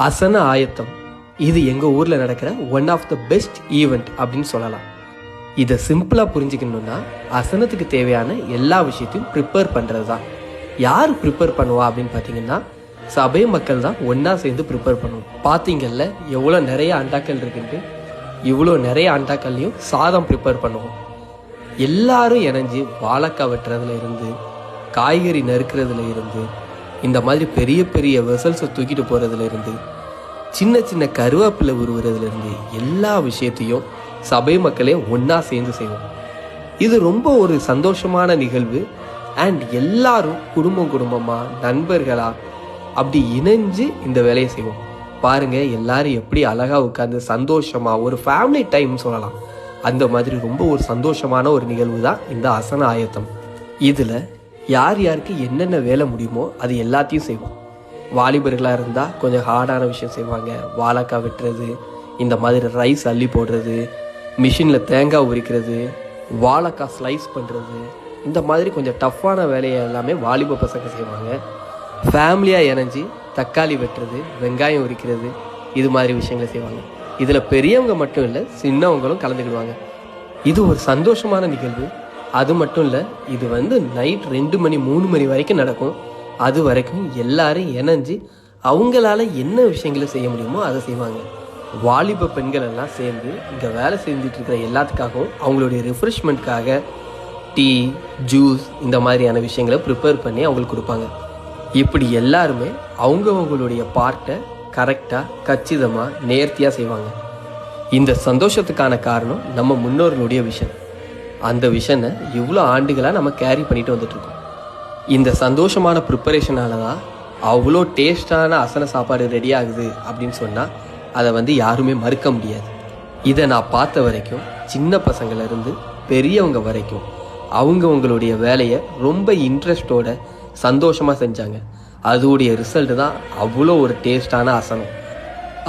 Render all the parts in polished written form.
அசன ஆயத்தம் இது எங்கள் ஊரில் நடக்கிற one of the best event அப்படின்னு சொல்லலாம். இதை சிம்பிளாக புரிஞ்சுக்கணுன்னா அசனத்துக்கு தேவையான எல்லா விஷயத்தையும் ப்ரிப்பேர் பண்ணுறது தான். யார் ப்ரிப்பேர் பண்ணுவா அப்படின்னு பார்த்தீங்கன்னா சபை மக்கள் தான் ஒன்றா சேர்ந்து ப்ரிப்பேர் பண்ணுவோம். பார்த்தீங்கல்ல எவ்வளோ நிறைய அண்டாக்கள் இருக்குன்ட்டு, இவ்வளோ நிறைய அண்டாக்கள்லையும் சாதம் ப்ரிப்பேர் பண்ணுவோம். எல்லாரும் இணைஞ்சு வாழைக்காய் வெட்டுறதுல இருந்து, காய்கறி நறுக்கிறதுல இருந்து, இந்த மாதிரி பெரிய பெரிய வெசல்ஸை தூக்கிட்டு போகிறதுல இருந்து, சின்ன சின்ன கருவேப்பிலை உருவுறதுலேருந்து எல்லா விஷயத்தையும் சபை மக்களே ஒன்றா சேர்ந்து செய்வோம். இது ரொம்ப ஒரு சந்தோஷமான நிகழ்வு. அண்ட் எல்லாரும் குடும்பமாக நண்பர்களா அப்படி இணைஞ்சு இந்த வேலையை செய்வோம். பாருங்க எல்லாரும் எப்படி அழகா உட்காந்து சந்தோஷமா ஒரு ஃபேமிலி டைம் சொல்லலாம். அந்த மாதிரி ரொம்ப ஒரு சந்தோஷமான ஒரு நிகழ்வு தான் இந்த அசன ஆயத்தம். இதில் யார் யாருக்கு என்னென்ன வேலை முடியுமோ அது எல்லாத்தையும் செய்வோம். வாலிபர்களாக இருந்தால் கொஞ்சம் ஹார்டான விஷயம் செய்வாங்க. வாழைக்காய் வெட்டுறது, இந்த மாதிரி ரைஸ் அள்ளி போடுறது, மிஷினில் தேங்காய் உரிக்கிறது, வாழைக்காய் ஸ்லைஸ் பண்ணுறது, இந்த மாதிரி கொஞ்சம் டஃப்பான வேலையை எல்லாமே வாலிப பசங்க செய்வாங்க. ஃபேமிலியாக இணைஞ்சி தக்காளி வெட்டுறது, வெங்காயம் உரிக்கிறது, இது மாதிரி விஷயங்களை செய்வாங்க. இதில் பெரியவங்க மட்டும் இல்லை, சின்னவங்களும் கலந்துக்கிடுவாங்க. இது ஒரு சந்தோஷமான நிகழ்வு. அது மட்டும் இல்லை, இது நைட் 2 மணி 3 மணி வரைக்கும் நடக்கும். அது வரைக்கும் எல்லாரும் இணைஞ்சு அவங்களால என்ன விஷயங்களை செய்ய முடியுமோ அதை செய்வாங்க. வாலிப பெண்கள் எல்லாம் சேர்ந்து இங்கே வேலை செஞ்சுட்டு இருக்கிற எல்லாத்துக்காகவும் அவங்களுடைய ரிஃப்ரெஷ்மெண்ட்காக டீ, ஜூஸ், இந்த மாதிரியான விஷயங்களை ப்ரிப்பேர் பண்ணி அவங்களுக்கு கொடுப்பாங்க. இப்படி எல்லாருமே அவங்களுடைய பார்ட்டை கரெக்டாக, கச்சிதமாக, நேர்த்தியாக செய்வாங்க. இந்த சந்தோஷத்துக்கான காரணம் நம்ம முன்னோர்களுடைய விஷன். அந்த விஷனை இவ்வளோ ஆண்டுகளாக நம்ம கேரி பண்ணிட்டு வந்துட்டுருக்கோம். இந்த சந்தோஷமான ப்ரிப்பரேஷனால தான் அவ்வளோ டேஸ்டான அசன சாப்பாடு ரெடி ஆகுது அப்படின்னு சொன்னால் அதை யாருமே மறுக்க முடியாது. இதை நான் பார்த்த வரைக்கும் சின்ன பசங்கள்லேருந்து பெரியவங்க வரைக்கும் அவங்களுடைய வேலையை ரொம்ப இன்ட்ரெஸ்டோட சந்தோஷமாக செஞ்சாங்க. அதோடைய ரிசல்ட் தான் அவ்வளோ ஒரு டேஸ்டான அசனம்.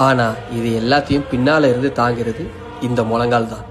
ஆனால் இது எல்லாத்தையும் பின்னால் இருந்து தாங்கிறது இந்த முழங்கால் தான்.